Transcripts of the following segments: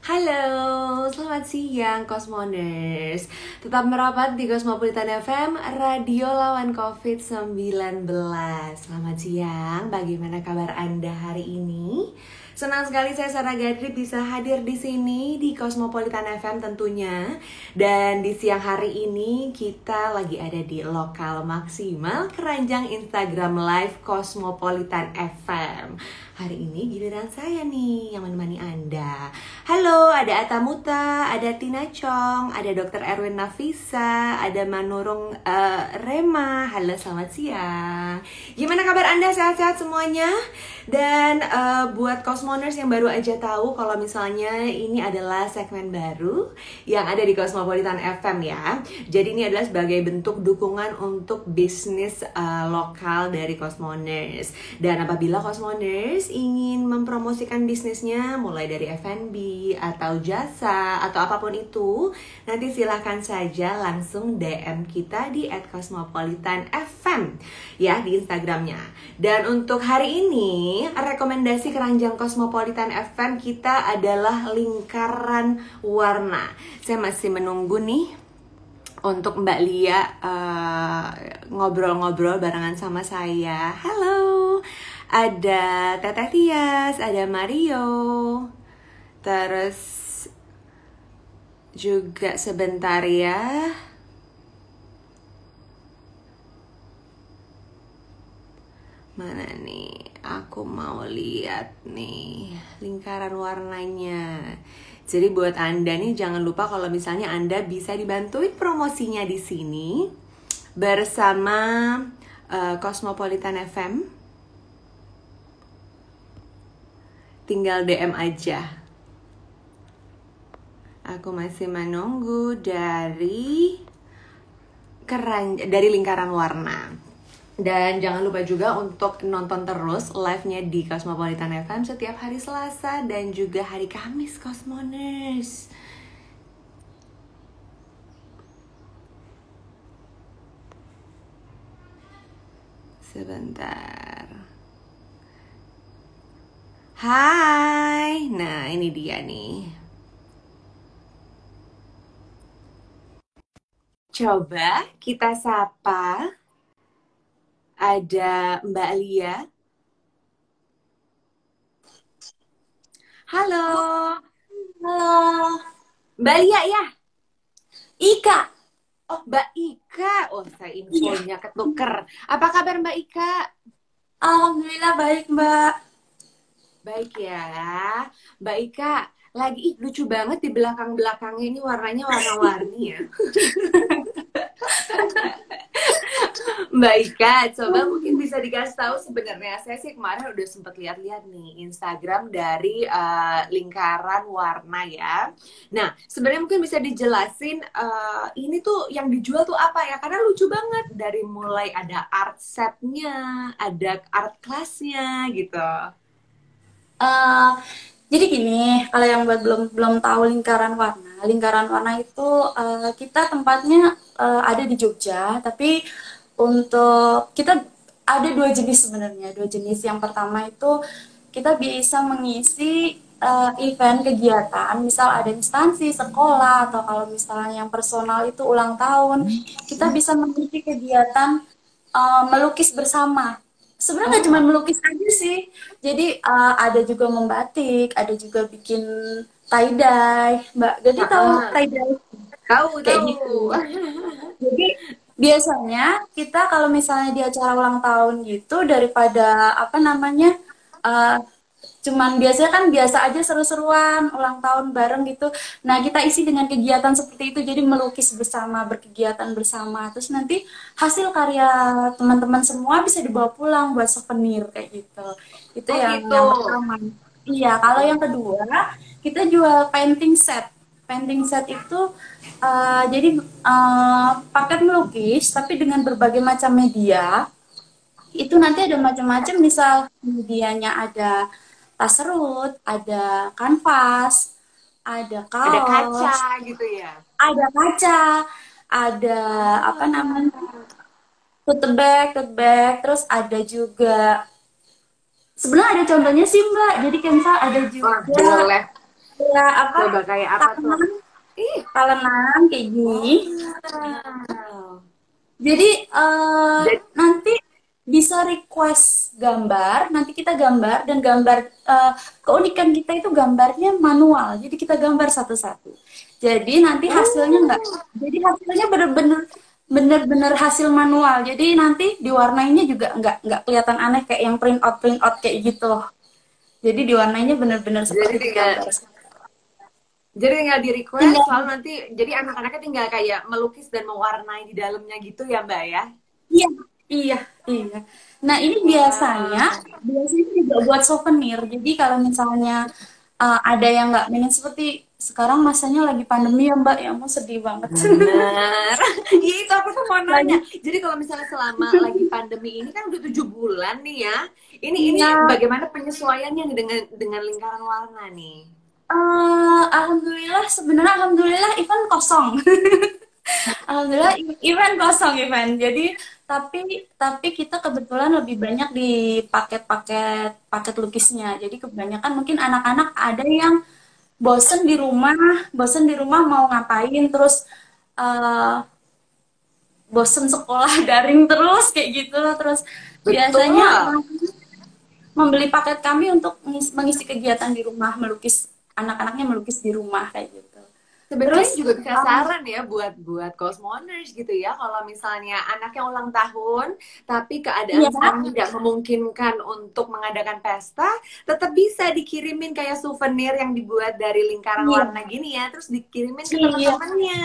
Halo, selamat siang Cosmoners. Tetap merapat di Cosmopolitan FM, radio lawan COVID-19. Selamat siang, bagaimana kabar Anda hari ini? Senang sekali saya Sarah Gadri bisa hadir di sini di Cosmopolitan FM tentunya. Dan di siang hari ini kita lagi ada di lokal maksimal keranjang Instagram Live Cosmopolitan FM. Hari ini giliran saya nih yang menemani Anda. Halo, ada Atta Muta, ada Tina Chong, ada Dr. Erwin Nafisa, ada Manurung Rema. Halo, selamat siang. Gimana kabar Anda? Sehat-sehat semuanya? Dan buat Cosmoners yang baru aja tahu kalau misalnya ini adalah segmen baru yang ada di Cosmopolitan FM ya. Jadi ini adalah sebagai bentuk dukungan untuk bisnis lokal dari Cosmoners. Dan apabila Cosmoners ingin mempromosikan bisnisnya mulai dari F&B atau jasa atau apapun itu, nanti silahkan saja langsung DM kita di @cosmopolitanfm ya di Instagramnya. Dan untuk hari ini rekomendasi keranjang Cosmopolitan FM kita adalah lingkaran warna. Saya masih menunggu nih untuk Mbak Lia ngobrol-ngobrol barengan sama saya. Halo, ada Teteh Tias, ada Mario, terus juga sebentar ya. Mana nih? Aku mau lihat nih lingkaran warnanya. Jadi buat Anda nih jangan lupa kalau misalnya Anda bisa dibantuin promosinya di sini bersama Cosmopolitan FM. Tinggal DM aja. Aku masih menunggu dari lingkaran warna. Dan jangan lupa juga untuk nonton terus live-nya di Cosmopolitan FM setiap hari Selasa dan juga hari Kamis, Cosmoners. Sebentar. Hai, nah ini dia nih. Coba kita sapa. Ada Mbak Lia. Halo. Halo, Mbak Lia ya? Ika. Oh, Mbak Ika. Oh, saya Iya, infonya ketuker. Apa kabar Mbak Ika? Alhamdulillah baik, Mbak. Baik ya. Mbak Ika, lagi lucu banget di belakang-belakangnya ini warnanya warna-warni ya. Mbak Ika, coba mungkin bisa dikasih tahu sebenarnya saya sih kemarin udah sempat lihat-lihat nih Instagram dari lingkaran warna ya. Nah, sebenarnya mungkin bisa dijelasin ini tuh yang dijual tuh apa ya? Karena lucu banget dari mulai ada art setnya, ada art classnya gitu. Eh, jadi gini, kalau yang buat belum tahu lingkaran warna itu kita tempatnya ada di Jogja, tapi untuk kita ada dua jenis sebenarnya, dua jenis. Yang pertama itu kita bisa mengisi event kegiatan, misal ada instansi, sekolah, atau kalau misalnya yang personal itu ulang tahun, kita bisa mengisi kegiatan melukis bersama. Sebenarnya nggak cuma Oh, melukis aja sih. Jadi ada juga membatik, ada juga bikin tie dye, Mbak. Jadi tahu heeh. tie dye Tahu kayak tahu. gitu. Jadi biasanya kita kalau misalnya di acara ulang tahun gitu daripada apa namanya eh, cuman biasanya kan biasa aja seru-seruan ulang tahun bareng gitu. Nah, kita isi dengan kegiatan seperti itu. Jadi melukis bersama, berkegiatan bersama. Terus nanti hasil karya teman-teman semua bisa dibawa pulang buat souvenir kayak gitu. Itu Oh gitu. yang pertama. Iya, kalau yang kedua, kita jual painting set. Painting set itu jadi paket melukis tapi dengan berbagai macam media. Itu nanti ada macam-macam, misal medianya ada tas serut, ada kanvas, ada Ada kaca kaos, gitu ya. ada kaca, ada apa namanya tote bag, terus ada juga sebenarnya ada contohnya sih Mbak. Jadi kayak misal ada Wah, juga boleh. kayak apa? Coba kayak apa tuh? Talenan, Ih, talenan kayak gini. wow. Jadi Jadi, nanti bisa request gambar, nanti kita gambar dan gambar keunikan kita itu gambarnya manual. Jadi kita gambar satu-satu. Jadi nanti hasilnya enggak. oh, Jadi hasilnya bener-bener hasil manual. Jadi nanti diwarnainya juga enggak kelihatan aneh kayak yang print out kayak gitu. Jadi diwarnainya bener-bener jadi seperti tinggal digambar. Jadi tinggal di request, Tinggal lalu nanti jadi anak-anaknya tinggal kayak melukis dan mewarnai di dalamnya gitu ya Mbak ya? iya, iya, iya. Nah, ini Wow. biasanya juga buat souvenir. Jadi kalau misalnya ada yang nggak pengen seperti sekarang masanya lagi pandemi ya Mbak, ya mau sedih banget. Bener. Iya itu aku tuh mau nanya. Lagi, Jadi kalau misalnya selama lagi pandemi ini kan udah 7 bulan nih ya. Ini iya, bagaimana penyesuaiannya nih dengan lingkaran warna nih? alhamdulillah sebenarnya alhamdulillah event kosong. Alhamdulillah event kosong event. Jadi tapi kita kebetulan lebih banyak di paket lukisnya. Jadi kebanyakan mungkin anak-anak ada yang bosen di rumah mau ngapain terus eh, bosen sekolah daring terus kayak gitu. Terus Betul. biasanya membeli paket kami untuk mengisi kegiatan di rumah melukis anak-anaknya melukis di rumah kayak gitu. Sebenarnya Terus juga bisa saran ya buat Cosmoners gitu ya. Kalau misalnya anaknya ulang tahun, tapi iya, keadaan sekarang tidak memungkinkan untuk mengadakan pesta, tetap bisa dikirimin kayak souvenir yang dibuat dari lingkaran iya, warna gini ya, terus dikirimin ke iya, teman-temannya.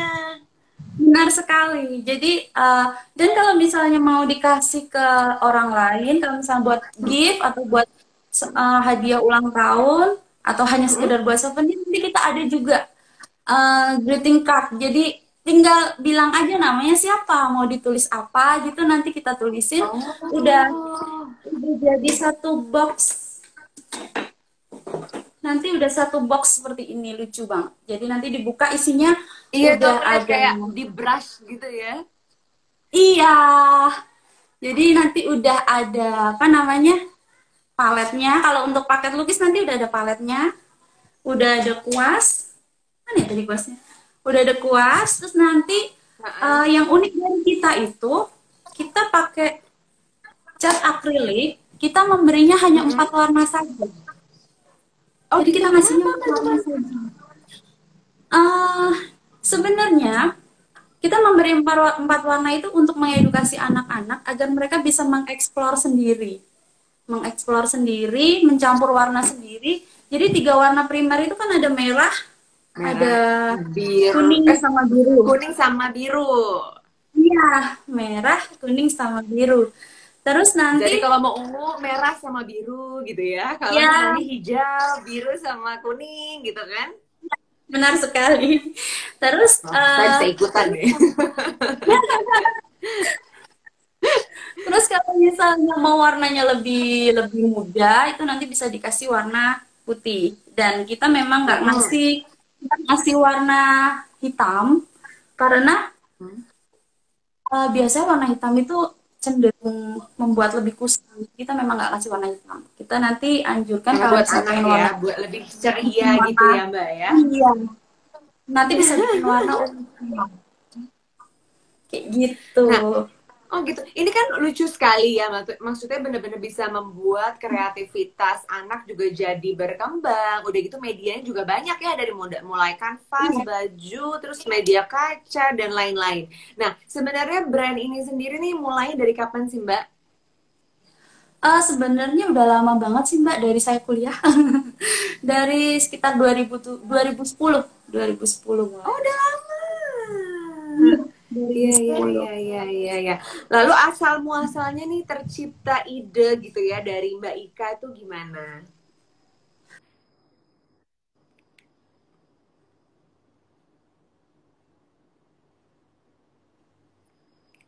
benar sekali. Jadi, dan kalau misalnya mau dikasih ke orang lain, kalau misalnya buat gift atau buat hadiah ulang tahun atau hanya Hmm? sekedar buat souvenir, nanti kita ada juga greeting card. Jadi tinggal bilang aja namanya siapa, mau ditulis apa gitu nanti kita tulisin. Udah Oh, udah jadi satu box. Nanti udah satu box seperti ini lucu banget. Jadi nanti dibuka isinya iya tuh udah aku lihat ada. kayak di brush gitu ya. Iya. Jadi nanti udah ada apa namanya? Paletnya. Kalau untuk paket lukis nanti udah ada paletnya, udah ada kuas. Mana ya tadi kuasnya? Udah ada kuas, terus nanti Heeh. yang unik dari kita itu kita pakai cat akrilik, kita memberinya hanya empat Mm-mm. warna saja. Oh Jadi gitu, kita ngasihnya kenapa empat Mbak warna cuman? saja. eh Sebenarnya kita memberi empat warna itu untuk mengedukasi anak-anak agar mereka bisa mengeksplor sendiri, mencampur warna sendiri. Jadi tiga warna primer itu kan ada merah, ada Merah, biru, kuning sama biru. kuning sama biru. Iya, merah, kuning sama biru. Terus nanti Jadi kalau mau ungu, merah sama biru gitu ya. Kalau ya misalnya hijau, biru sama kuning gitu kan. benar sekali. Terus Oh, saya bisa ikutan deh. terus kalau misalnya mau warnanya lebih lebih muda itu nanti bisa dikasih warna putih. Dan kita memang Mm-mm. nggak ngasih warna hitam karena biasanya warna hitam itu cenderung membuat lebih kusam. Kita memang nggak kasih warna hitam. Kita nanti anjurkan Karena kalau buat misalnya anak pengen ya, warna buat lebih ceria bikin gitu warna ya Mbak ya. iya, nanti bisa bikin warna ungu kayak gitu. Nah, oh gitu. Ini kan lucu sekali ya, maksudnya bener-bener bisa membuat kreativitas anak juga jadi berkembang. Udah gitu medianya juga banyak ya dari mulai kanvas, Iya. baju, terus media kaca dan lain-lain. Nah, sebenarnya brand ini sendiri nih mulai dari kapan sih Mbak? Sebenarnya udah lama banget sih Mbak dari saya kuliah. Dari sekitar 2010, 2010 Oh, mulai. udah lama. Iya, Iya, iya, 2010. iya, iya, iya, iya. Lalu asal muasalnya nih tercipta ide gitu ya dari Mbak Ika itu gimana?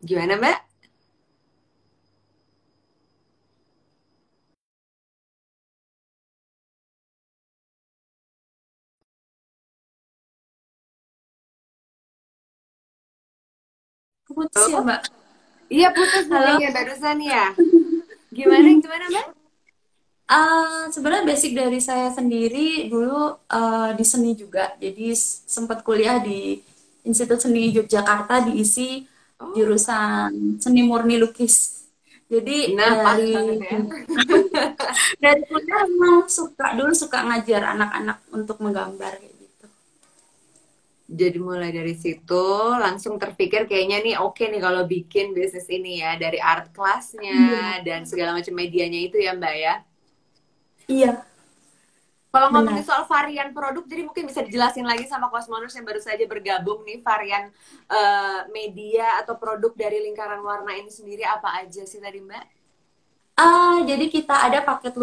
Gimana Mbak? Putus ya Oh, Mbak. iya putus Halo. nantinya barusan ya. Gimana, gimana Mbak? Sebenarnya basic dari saya sendiri dulu di seni juga. Jadi sempat kuliah di Institut Seni Yogyakarta diisi Oh, jurusan seni murni lukis. Jadi nah pas banget ya. dari kuliah memang suka ngajar anak-anak untuk menggambar kayak gitu. Jadi mulai dari situ langsung terpikir kayaknya nih oke nih kalau bikin bisnis ini ya dari art classnya Iya, dan segala macam medianya itu ya Mbak ya. iya, Kalau ngomongin benar. soal varian produk, jadi mungkin bisa dijelasin lagi sama Cosmoners yang baru saja bergabung nih varian media atau produk dari lingkaran warna ini sendiri apa aja sih tadi Mbak? Jadi kita ada paket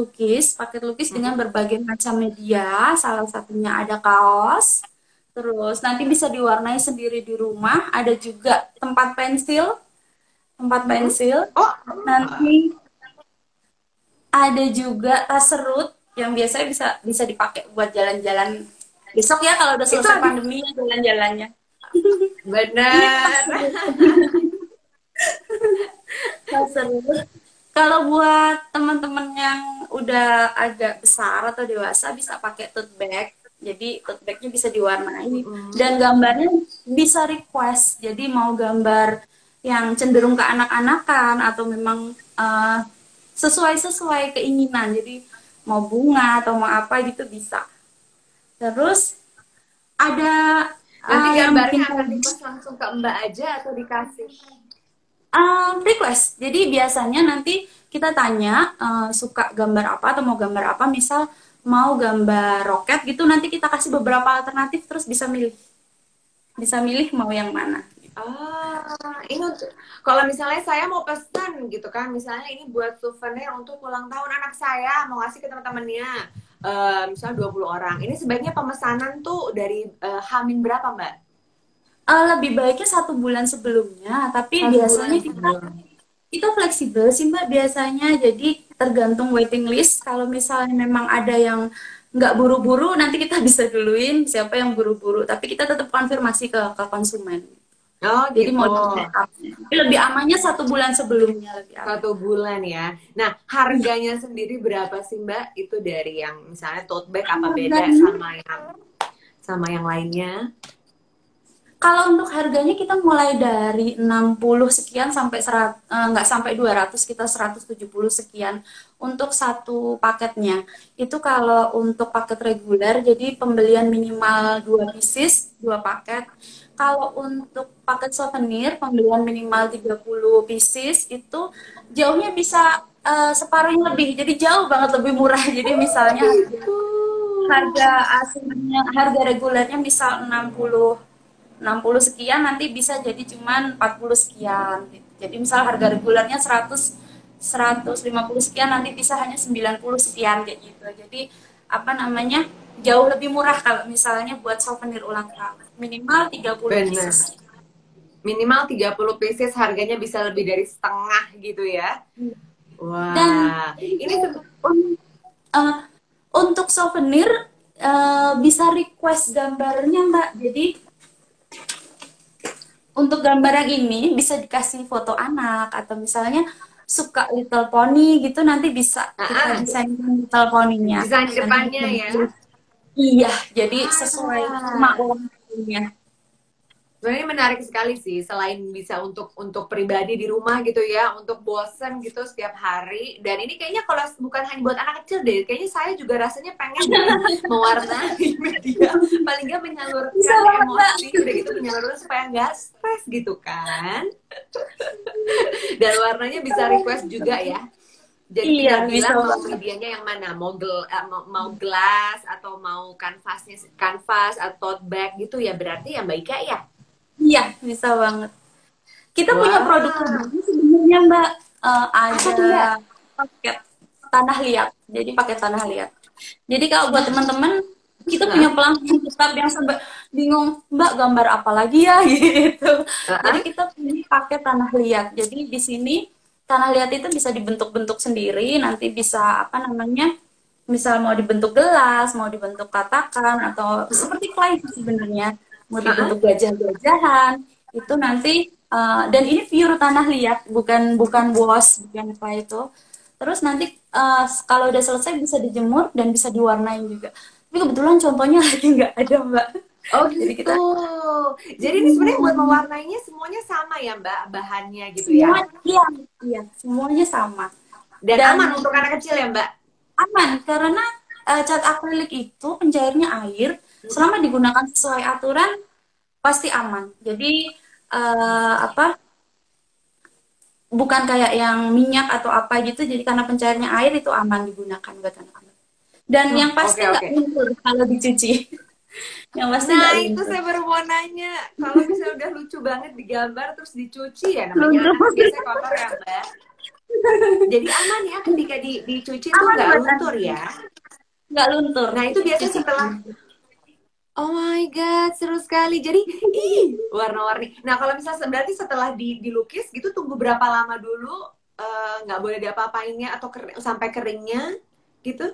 lukis dengan Mm-mm. berbagai macam media. Salah satunya ada kaos, terus nanti bisa diwarnai sendiri di rumah. Ada juga tempat Mm-mm. pensil. Oh, Nanti ada juga tas serut yang biasanya bisa bisa dipakai buat jalan-jalan. Besok ya kalau udah itu selesai habis pandemi jalan-jalannya. Iya, tas benar. serut. Tas serut. Kalau buat teman-teman yang udah agak besar atau dewasa bisa pakai tote bag. Jadi tote bagnya bisa diwarnai Mm-mm. dan gambarnya bisa request. Jadi mau gambar yang cenderung ke anak-anakan atau memang sesuai-sesuai keinginan. Jadi mau bunga atau mau apa gitu bisa. Terus ada Nanti yang bikin gambarnya akan hobi. request langsung ke Mbak aja atau dikasih? Request. Jadi biasanya nanti kita tanya suka gambar apa atau mau gambar apa. Misal mau gambar roket gitu, nanti kita kasih beberapa alternatif terus bisa milih mau yang mana. Ini untuk kalau misalnya saya mau pesan gitu kan, misalnya ini buat souvenir untuk ulang tahun anak saya, mau ngasih ke teman-temannya, misalnya 20 orang. Ini sebaiknya pemesanan tuh dari Hamin berapa, Mbak? Lebih baiknya 1 bulan sebelumnya, tapi Satu biasanya bulan sebelum. itu fleksibel sih Mbak biasanya. Jadi tergantung waiting list. Kalau misalnya memang ada yang nggak buru-buru, nanti kita bisa duluin siapa yang buru-buru. Tapi kita tetap konfirmasi ke konsumen. Oh Jadi gitu. mau di backup. Tapi lebih amannya 1 bulan sebelumnya lebih aman. 1 bulan ya. Nah, harganya sendiri berapa sih, Mbak? Itu dari yang misalnya tote bag apa beda Harganya, sama yang lainnya? kalau untuk harganya kita mulai dari 60 sekian sampai nggak sampai 200, kita 170 sekian untuk satu paketnya. Itu kalau untuk paket reguler, jadi pembelian minimal 2 pieces, 2 paket. Kalau untuk paket souvenir, pembelian minimal 30 pieces itu jauhnya bisa separuhnya lebih. Jadi jauh banget lebih murah. Jadi Oh misalnya gitu. harga aslinya, harga regulernya misal 60 sekian nanti bisa jadi cuman 40 sekian gitu. Jadi misal harga regulernya 150 sekian nanti bisa hanya 90 sekian kayak gitu. Jadi apa namanya? Jauh lebih murah kalau misalnya buat souvenir ulang tahun. Minimal 30 Benar. pieces. Minimal 30 pieces harganya bisa lebih dari setengah gitu ya. Dan Wah, ini un- eh, untuk souvenir bisa request gambarnya Mbak. Jadi untuk gambar yang ini bisa dikasih foto anak atau misalnya suka Little Pony gitu nanti bisa kita ah, desain Little Pony-nya. desain Nanti depannya bisa ya. iya, jadi sesuai sama Ah, ulang tahunnya. sebenarnya menarik sekali sih, selain bisa untuk pribadi di rumah gitu ya, untuk bosen gitu setiap hari. Dan ini kayaknya kalau bukan hanya buat anak kecil deh, kayaknya saya juga rasanya pengen deh mewarnai media. Paling nggak Bisa menyalurkan banget Mbak. emosi, udah gitu menyalurkan supaya nggak stres gitu kan. Dan warnanya bisa request juga ya. Jadi Iya, tinggal bisa bilang mau banget. medianya yang mana, mau glass atau mau kanvas atau tote bag gitu ya, berarti yang baik ya. Iya, bisa banget. Kita punya produk Wah, terbaru sebenarnya Mbak. apa Ada tuh Mbak? paket tanah liat. Jadi pakai tanah liat. Jadi kalau buat teman-teman kita punya Hah? pelanggan tetap yang sampai bingung, Mbak gambar apa lagi ya gitu. Jadi Hah? kita punya pakai tanah liat. Jadi di sini tanah liat itu bisa dibentuk-bentuk sendiri, nanti bisa apa namanya? Misal mau dibentuk gelas, mau dibentuk katakan atau seperti clay sih sebenarnya, mau Hah? dibentuk gajah-gajahan, itu nanti dan ini pure tanah liat, bukan bukan was, bukan apa itu. Terus nanti kalau udah selesai bisa dijemur dan bisa diwarnain juga. Tapi kebetulan contohnya lagi nggak ada, Mbak. Oh Jadi gitu. kita Jadi ini sebenarnya buat mewarnainya semuanya sama ya Mbak, bahannya gitu ya. semua, iya, iya, semuanya sama. Dan Dan aman untuk anak kecil ya Mbak. aman karena cat akrilik itu pencairnya air, Mm-mm. selama digunakan sesuai aturan pasti aman. Jadi apa? Bukan kayak yang minyak atau apa gitu. Jadi karena pencairnya air itu aman digunakan buat anak-anak. Dan Oh, yang pasti oke nggak oke. luntur kalau dicuci. Yang pasti Nah nggak itu luntur. saya baru mau nanya, kalau misalnya udah lucu banget digambar terus dicuci ya, namanya anak kan Luntur. biasanya kotor ya Mbak. Jadi aman ya ketika dicuci tuh Aman nggak buat luntur anak. ya. Nggak luntur. Nah itu biasanya Cuci. setelah, oh my God, seru sekali. Jadi, warna-warni. Nah, kalau misalnya berarti setelah dilukis gitu, tunggu berapa lama dulu? Nggak boleh diapa-apainnya atau sampai keringnya gitu?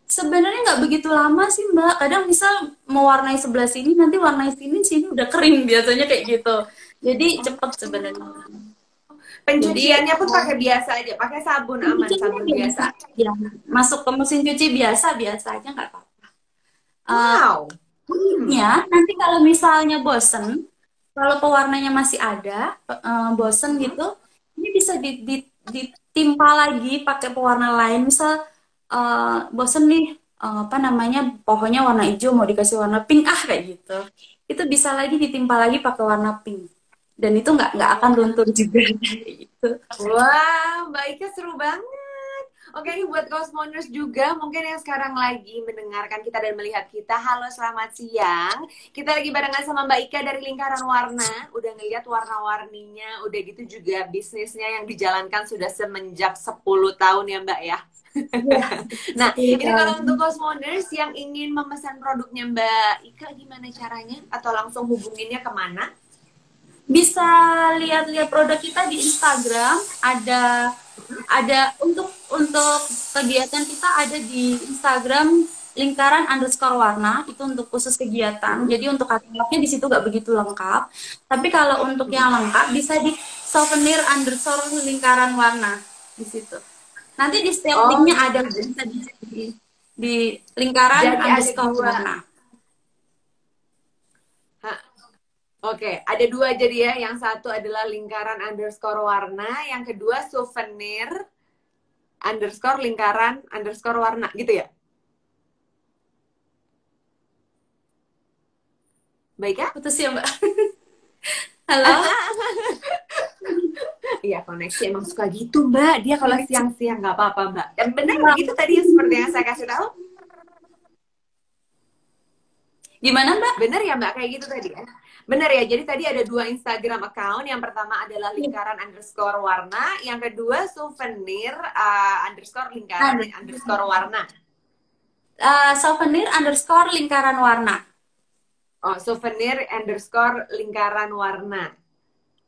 Sebenarnya nggak begitu lama sih Mbak. Kadang misal mewarnai sebelah sini, nanti warnai sini, sini udah kering biasanya kayak gitu. Jadi cepet sebenarnya. Oh, Jadi pencuciannya pun pakai biasa aja, pakai sabun aman, cucinya sabun biasa biasa. aja. Masuk ke mesin cuci biasa biasa aja nggak apa-apa. Eh, Wow. Ya, nanti kalau misalnya bosen, kalau pewarnanya masih ada, bosen Mhm. gitu, ini bisa ditimpa lagi pakai pewarna lain. Misal bosen nih, apa namanya, pohonnya warna hijau mau dikasih warna pink kayak gitu. Itu bisa lagi ditimpa lagi pakai warna pink. Dan itu nggak akan luntur juga kayak gitu. Wah, Mbak Ika seru banget. Oke, ini buat Cosmoners juga, mungkin yang sekarang lagi mendengarkan kita dan melihat kita. Halo, selamat siang. Kita lagi barengan sama Mbak Ika dari Lingkaran Warna. Udah ngeliat warna-warninya, udah gitu juga bisnisnya yang dijalankan sudah semenjak 10 tahun ya Mbak ya. Iya, Nah, 10 ini tahun. kalau untuk Cosmoners yang ingin memesan produknya Mbak Ika, gimana caranya? Atau langsung hubunginnya kemana? Bisa lihat-lihat produk kita di Instagram, ada untuk kegiatan kita ada di Instagram lingkaran underscore warna itu untuk khusus kegiatan. Mm-mm. Jadi untuk katalognya di situ nggak begitu lengkap. Tapi kalau untuk yang lengkap bisa di souvenir underscore lingkaran warna di situ. Nanti di setiap Oh, linknya ada bisa di lingkaran jadi ada underscore dua. warna. Hah, oke, ada dua jadi ya. Yang satu adalah lingkaran underscore warna, yang kedua souvenir underscore lingkaran underscore warna, gitu ya? Baik ya? Putus ya Mbak. Halo. Iya, koneksi emang suka gitu, Mbak. Dia kalau Koneksi. siang-siang nggak apa-apa, Mbak. Dan benar begitu tadi ya, seperti yang saya kasih tahu. Gimana Mbak? Benar ya, Mbak, kayak gitu tadi ya. Benar ya, jadi tadi ada dua Instagram account. Yang pertama adalah lingkaran underscore warna. Yang kedua souvenir underscore lingkaran Nah, underscore warna. souvenir underscore lingkaran warna. Oh, souvenir underscore lingkaran warna.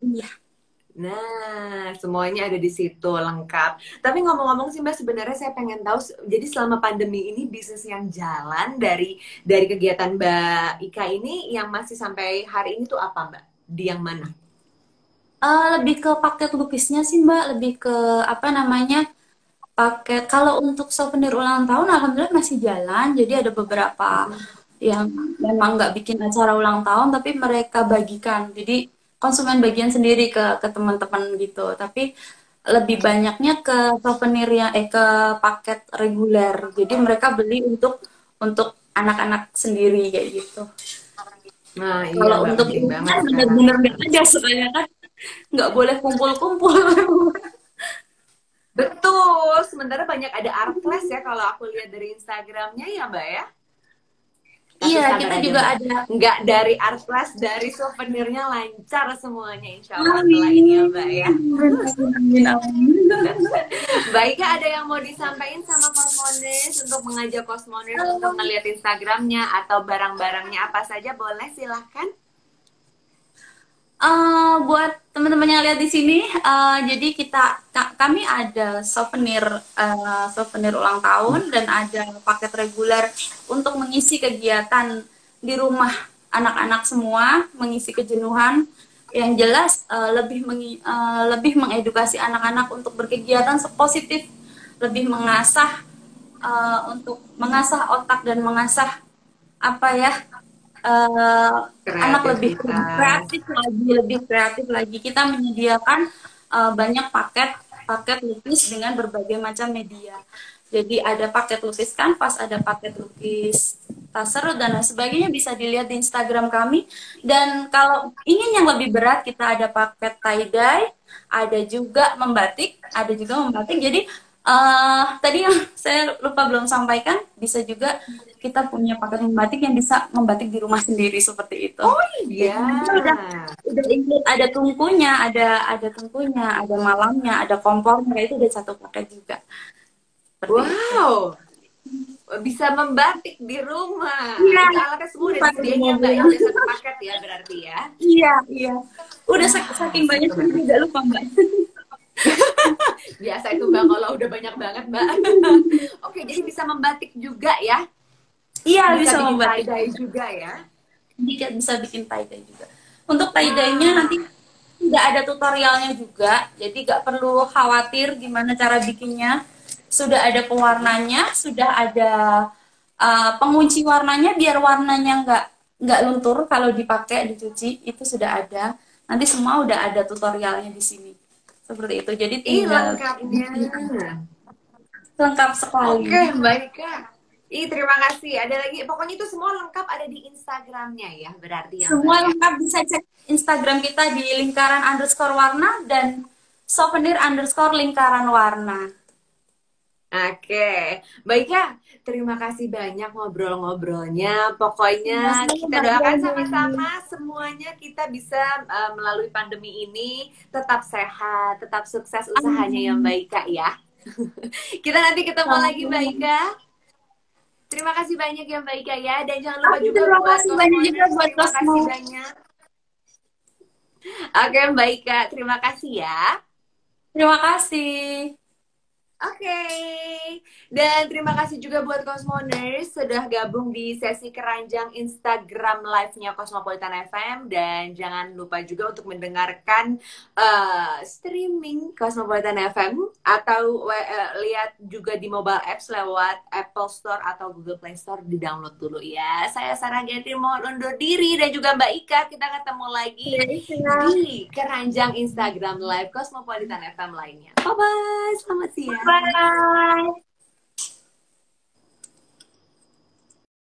Iya. Nah, semuanya ada di situ lengkap. Tapi ngomong-ngomong sih Mbak, sebenarnya saya pengen tahu, jadi selama pandemi ini bisnis yang jalan dari kegiatan Mbak Ika ini yang masih sampai hari ini tuh apa Mbak? Di yang mana? Lebih ke paket lukisnya sih Mbak, lebih ke apa namanya paket. Kalau untuk souvenir ulang tahun, alhamdulillah masih jalan. Jadi ada beberapa Mm-mm. yang memang nggak bikin acara ulang tahun, tapi mereka bagikan. Jadi konsumen bagian sendiri ke teman-teman gitu. Tapi lebih banyaknya ke souvenir yang ke paket reguler. Jadi mereka beli untuk anak-anak sendiri kayak gitu. Nah, iya Kalau Mbak, untuk penting ini banget kan sekarang. bener-bener beda soalnya kan nggak boleh kumpul-kumpul. Betul, sementara banyak ada art class ya kalau aku lihat dari Instagramnya ya Mbak ya. Tapi Iya, sabar kita aja juga Mbak. ada. Nggak dari art class, dari souvenirnya lancar semuanya insya Allah setelah ini ya Mbak ya. Amin. Amin, amin, Baik, ada yang mau disampaikan sama Cosmones untuk mengajak Cosmones untuk amin. ngeliat Instagramnya atau barang-barangnya apa saja boleh silahkan. Buat teman-teman yang lihat di sini, jadi kami ada souvenir ulang tahun dan ada paket reguler untuk mengisi kegiatan di rumah anak-anak semua, mengisi kejenuhan. Yang jelas lebih mengedukasi anak-anak untuk berkegiatan sepositif lebih mengasah untuk mengasah otak dan mengasah apa ya, eh, anak lebih Kreativitas. lebih kreatif lagi. Kita menyediakan banyak paket paket lukis dengan berbagai macam media. Jadi ada paket lukis kanvas, ada paket lukis tas serut dan lain sebagainya, bisa dilihat di Instagram kami. Dan kalau ingin yang lebih berat, kita ada paket tie dye, ada juga membatik, Jadi tadi yang saya lupa belum sampaikan, bisa juga kita punya paket membatik yang bisa membatik di rumah sendiri seperti itu. Oh Jadi iya. nanti udah include, ada tungkunya, ada malamnya, ada kompornya, itu udah satu paket juga. Seperti itu. Wow, bisa membatik di rumah. Iya, Itu alatnya semua udah pakai disediain ya Mbak, mobil. ya udah satu paket ya berarti ya. Iya, iya. Udah Wah, saking banyak super. juga lupa Mbak. Biasa itu Mbak kalau udah banyak banget Mbak. Oke, jadi bisa membatik juga ya. Iya, Bisa bisa bikin tie membatik. dye juga ya. Bisa bikin tie-dye juga. Untuk tie-dye-nya Wah, nanti tidak ada tutorialnya juga, jadi nggak perlu khawatir gimana cara bikinnya. Sudah ada pewarnanya, sudah ada pengunci warnanya biar warnanya nggak luntur kalau dipakai dicuci, itu sudah ada. Nanti semua udah ada tutorialnya di sini. Seperti itu. Jadi ih tinggal lengkapnya. lengkap sekali. Oke, baik Kak. Ih, terima kasih. Ada lagi, pokoknya itu semua lengkap ada di Instagramnya ya, berarti ya Mbak Semua ya. lengkap, bisa cek Instagram kita di lingkaran_warna dan souvenir_lingkaran warna. Oke, baik ya. Terima kasih banyak ngobrol-ngobrolnya. Pokoknya Sama-sama kita Mbak doakan Jenny. sama-sama semuanya kita bisa melalui pandemi ini tetap sehat, tetap sukses usahanya yang Amin. baik Kak ya. Kita nanti ketemu lagi Mbak Sama-sama. Ika. Terima kasih banyak ya Mbak Ika ya. Dan jangan lupa Oke, juga terima buat kasih banyak juga Cosmoners, buat terima Cosmo. kasih banyak. Oke Mbak Ika, terima kasih ya. Terima kasih. Oke, dan terima kasih juga buat Cosmoners sudah gabung di sesi keranjang Instagram live-nya Cosmopolitan FM. Dan jangan lupa juga untuk mendengarkan streaming Cosmopolitan FM atau lihat juga di mobile apps lewat Apple Store atau Google Play Store, di-download dulu ya. Saya Sarah Getty mohon undur diri dan juga Mbak Ika, kita ketemu lagi di keranjang Instagram live Cosmopolitan FM lainnya. Bye bye, selamat siang. Bye.